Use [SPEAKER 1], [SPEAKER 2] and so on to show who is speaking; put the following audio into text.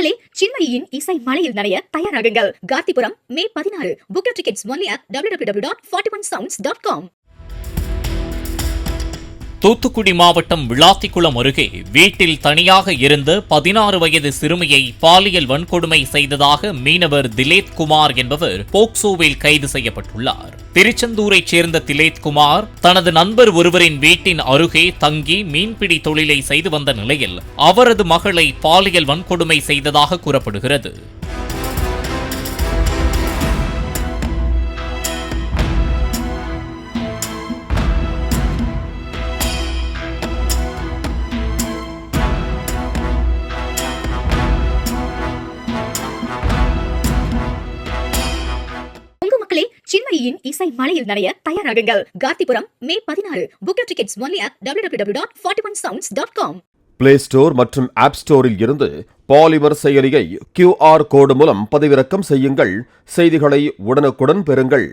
[SPEAKER 1] மக்களே, சின்மயியின் இசை மலையில் நனைய தயாராகுங்கள். கார்த்திபுரம் மே 16. Book your tickets only at www.41sounds.com.
[SPEAKER 2] Thoothukudi மாவட்டம் விளாத்திக்குளம் அருகே வீட்டில் தனியாக இருந்த 16 வயது சிறுமியை பாலியல் வன்கொடுமை செய்ததாக மீனவர் திலேத் குமார் என்பவர் போக்சோவில் கைது செய்யப்பட்டுள்ளார். திருச்செந்தூரைச் சேர்ந்த திலேத் குமார் தனது நண்பர் ஒருவரின் வீட்டின் அருகே தங்கி மீன்பிடி தொழிலை செய்து வந்த நிலையில் அவரது மகளை பாலியல் வன்கொடுமை செய்ததாக கூறப்படுகிறது.
[SPEAKER 1] மக்களே, சின்மயியின் இசை மலையில் நனைய தயாராகுங்கள். கார்த்திபுரம் மே 16. Book your tickets only at www.41sounds.com.
[SPEAKER 3] Play store மற்றும் ஆப் ஸ்டோரில் இருந்து பாலிமர் செயலியை QR கோடு மூலம் பதிவிறக்கம் செய்யுங்கள். செய்திகளை உடனுக்குடன் பெறுங்கள்.